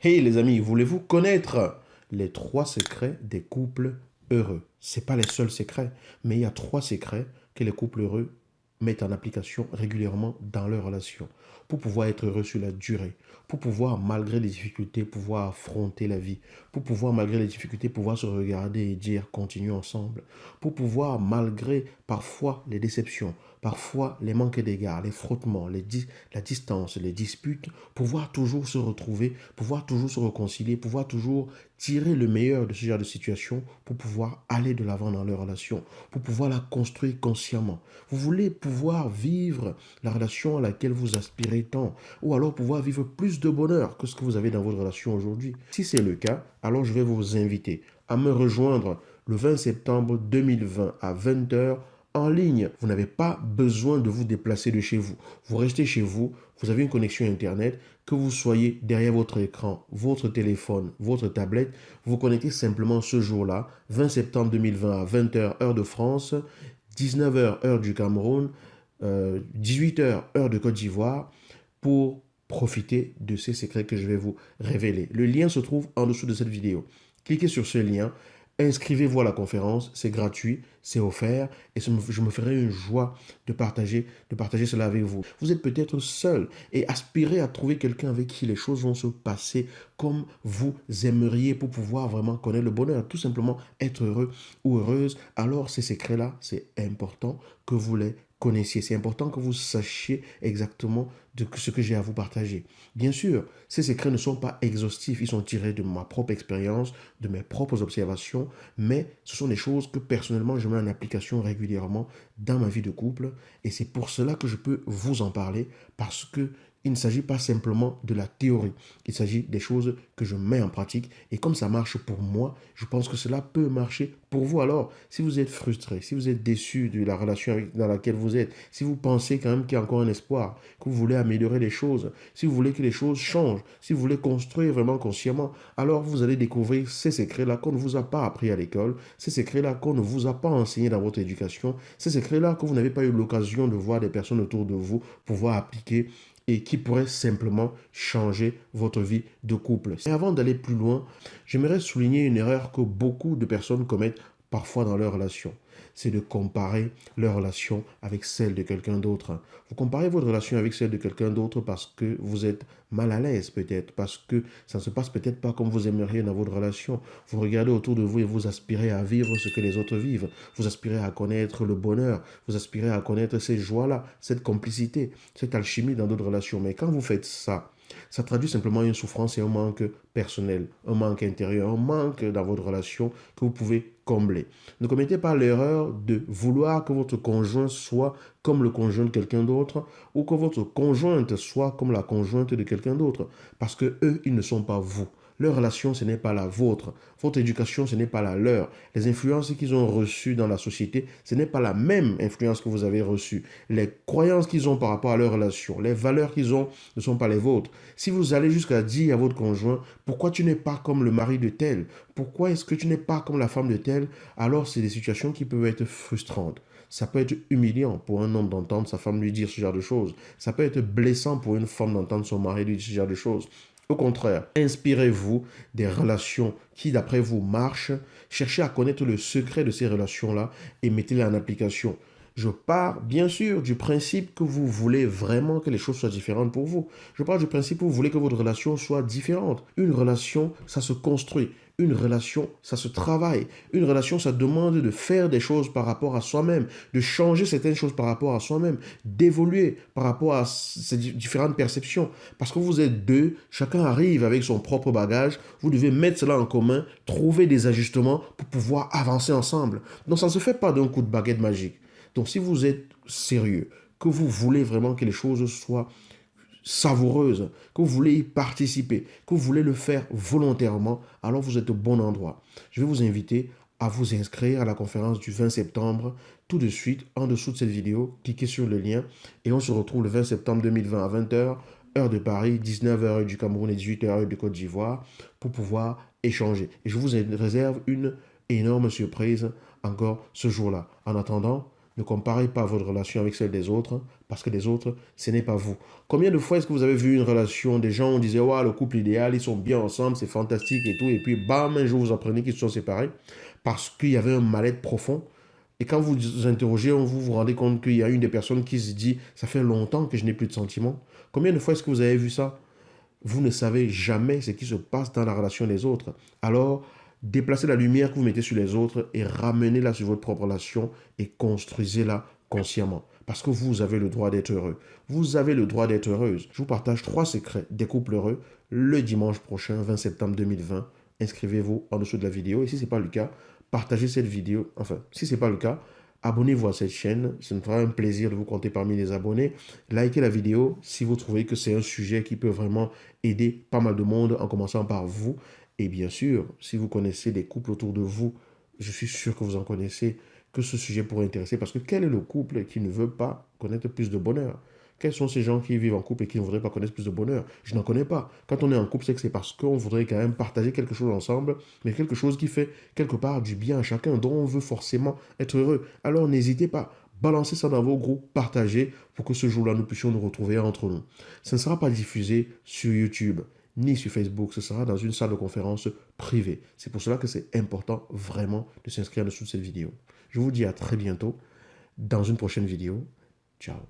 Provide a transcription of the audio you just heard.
Hey les amis, voulez-vous connaître les 3 secrets des couples heureux? Ce n'est pas les seuls secrets, mais il y a 3 secrets que les couples heureux mettent en application régulièrement dans leur relation pour pouvoir être heureux sur la durée, pour pouvoir, malgré les difficultés, pouvoir affronter la vie, pour pouvoir, malgré les difficultés, pouvoir se regarder et dire continuons ensemble, pour pouvoir, malgré parfois les déceptions, parfois les manques d'égards, les frottements, la distance, les disputes, pouvoir toujours se retrouver, pouvoir toujours se réconcilier, pouvoir toujours tirer le meilleur de ce genre de situation pour pouvoir aller de l'avant dans leur relation, pour pouvoir la construire consciemment. Vous voulez pouvoir vivre la relation à laquelle vous aspirez tant, ou alors pouvoir vivre plus de bonheur que ce que vous avez dans votre relation aujourd'hui. Si c'est le cas, alors je vais vous inviter à me rejoindre le 20 septembre 2020 à 20 heures en ligne. Vous n'avez pas besoin de vous déplacer de chez vous. Vous restez chez vous, vous avez une connexion Internet, que vous soyez derrière votre écran, votre téléphone, votre tablette, vous connectez simplement ce jour-là, 20 septembre 2020 à 20 heures heure de France, 19 heures heure du Cameroun, 18 heures heure de Côte d'Ivoire, pour profiter de ces secrets que je vais vous révéler. Le lien se trouve en dessous de cette vidéo. Cliquez sur ce lien, inscrivez-vous à la conférence, c'est gratuit, c'est offert et je me ferai une joie de partager cela avec vous. Vous êtes peut-être seul et aspirez à trouver quelqu'un avec qui les choses vont se passer comme vous aimeriez pour pouvoir vraiment connaître le bonheur, tout simplement être heureux ou heureuse. Alors ces secrets-là, c'est important que vous les connaissiez. C'est important que vous sachiez exactement de ce que j'ai à vous partager. Bien sûr, ces secrets ne sont pas exhaustifs, ils sont tirés de ma propre expérience, de mes propres observations, mais ce sont des choses que personnellement je mets en application régulièrement dans ma vie de couple et c'est pour cela que je peux vous en parler parce que il ne s'agit pas simplement de la théorie, il s'agit des choses que je mets en pratique et comme ça marche pour moi, je pense que cela peut marcher pour vous. Alors, si vous êtes frustré, si vous êtes déçu de la relation dans laquelle vous êtes, si vous pensez quand même qu'il y a encore un espoir, que vous voulez améliorer les choses, si vous voulez que les choses changent, si vous voulez construire vraiment consciemment, alors vous allez découvrir ces secrets-là qu'on ne vous a pas appris à l'école, ces secrets-là qu'on ne vous a pas enseigné dans votre éducation, ces secrets-là que vous n'avez pas eu l'occasion de voir des personnes autour de vous pouvoir appliquer et qui pourrait simplement changer votre vie de couple. Et avant d'aller plus loin, j'aimerais souligner une erreur que beaucoup de personnes commettent parfois dans leur relation. C'est de comparer leur relation avec celle de quelqu'un d'autre. Vous comparez votre relation avec celle de quelqu'un d'autre parce que vous êtes mal à l'aise peut-être, parce que ça ne se passe peut-être pas comme vous aimeriez dans votre relation. Vous regardez autour de vous et vous aspirez à vivre ce que les autres vivent. Vous aspirez à connaître le bonheur. Vous aspirez à connaître ces joies-là, cette complicité, cette alchimie dans d'autres relations. Mais quand vous faites ça, ça traduit simplement une souffrance et un manque personnel, un manque intérieur, un manque dans votre relation que vous pouvez combler. Ne commettez pas l'erreur de vouloir que votre conjoint soit comme le conjoint de quelqu'un d'autre ou que votre conjointe soit comme la conjointe de quelqu'un d'autre parce que eux, ils ne sont pas vous. Leur relation, ce n'est pas la vôtre. Votre éducation, ce n'est pas la leur. Les influences qu'ils ont reçues dans la société, ce n'est pas la même influence que vous avez reçue. Les croyances qu'ils ont par rapport à leur relation, les valeurs qu'ils ont ne sont pas les vôtres. Si vous allez jusqu'à dire à votre conjoint, pourquoi tu n'es pas comme le mari de tel? Pourquoi est-ce que tu n'es pas comme la femme de tel? Alors, c'est des situations qui peuvent être frustrantes. Ça peut être humiliant pour un homme d'entendre sa femme lui dire ce genre de choses. Ça peut être blessant pour une femme d'entendre son mari lui dire ce genre de choses. Au contraire, inspirez-vous des relations qui, d'après vous, marchent. Cherchez à connaître le secret de ces relations-là et mettez-les en application. Je pars bien sûr du principe que vous voulez vraiment que les choses soient différentes pour vous. Je pars du principe que vous voulez que votre relation soit différente. Une relation, ça se construit. Une relation, ça se travaille. Une relation, ça demande de faire des choses par rapport à soi-même, de changer certaines choses par rapport à soi-même, d'évoluer par rapport à ces différentes perceptions. Parce que vous êtes deux, chacun arrive avec son propre bagage, vous devez mettre cela en commun, trouver des ajustements pour pouvoir avancer ensemble. Donc ça ne se fait pas d'un coup de baguette magique. Donc si vous êtes sérieux, que vous voulez vraiment que les choses soient savoureuse, que vous voulez y participer, que vous voulez le faire volontairement, alors vous êtes au bon endroit. Je vais vous inviter à vous inscrire à la conférence du 20 septembre tout de suite en dessous de cette vidéo. Cliquez sur le lien et on se retrouve le 20 septembre 2020 à 20 heures, heure de Paris, 19 heures du Cameroun et 18 heures de Côte d'Ivoire pour pouvoir échanger. Et je vous réserve une énorme surprise encore ce jour-là. En attendant, Ne comparez pas votre relation avec celle des autres, parce que les autres, ce n'est pas vous. Combien de fois est-ce que vous avez vu une relation, des gens, on disait, ouais, le couple idéal, ils sont bien ensemble, c'est fantastique et tout, et puis bam, un jour vous apprenez qu'ils se sont séparés, parce qu'il y avait un mal-être profond. Et quand vous vous interrogez, vous vous rendez compte qu'il y a une des personnes qui se dit, ça fait longtemps que je n'ai plus de sentiments. Combien de fois est-ce que vous avez vu ça? Vous ne savez jamais ce qui se passe dans la relation des autres. Alors, déplacez la lumière que vous mettez sur les autres et ramenez-la sur votre propre relation et construisez-la consciemment. Parce que vous avez le droit d'être heureux. Vous avez le droit d'être heureuse. Je vous partage 3 secrets des couples heureux le dimanche prochain, 20 septembre 2020. Inscrivez-vous en dessous de la vidéo. Et si ce n'est pas le cas, partagez cette vidéo. Enfin, si ce n'est pas le cas, abonnez-vous à cette chaîne. Ce me fera un plaisir de vous compter parmi les abonnés. Likez la vidéo si vous trouvez que c'est un sujet qui peut vraiment aider pas mal de monde, en commençant par vous. Et bien sûr, si vous connaissez des couples autour de vous, je suis sûr que vous en connaissez, que ce sujet pourrait intéresser. Parce que quel est le couple qui ne veut pas connaître plus de bonheur? Quels sont ces gens qui vivent en couple et qui ne voudraient pas connaître plus de bonheur? Je n'en connais pas. Quand on est en couple, c'est que c'est parce qu'on voudrait quand même partager quelque chose ensemble, mais quelque chose qui fait quelque part du bien à chacun, dont on veut forcément être heureux. Alors n'hésitez pas. Balancez ça dans vos groupes, partagez pour que ce jour-là, nous puissions nous retrouver entre nous. Ce ne sera pas diffusé sur YouTube ni sur Facebook, ce sera dans une salle de conférence privée. C'est pour cela que c'est important vraiment de s'inscrire en dessous de cette vidéo. Je vous dis à très bientôt dans une prochaine vidéo. Ciao.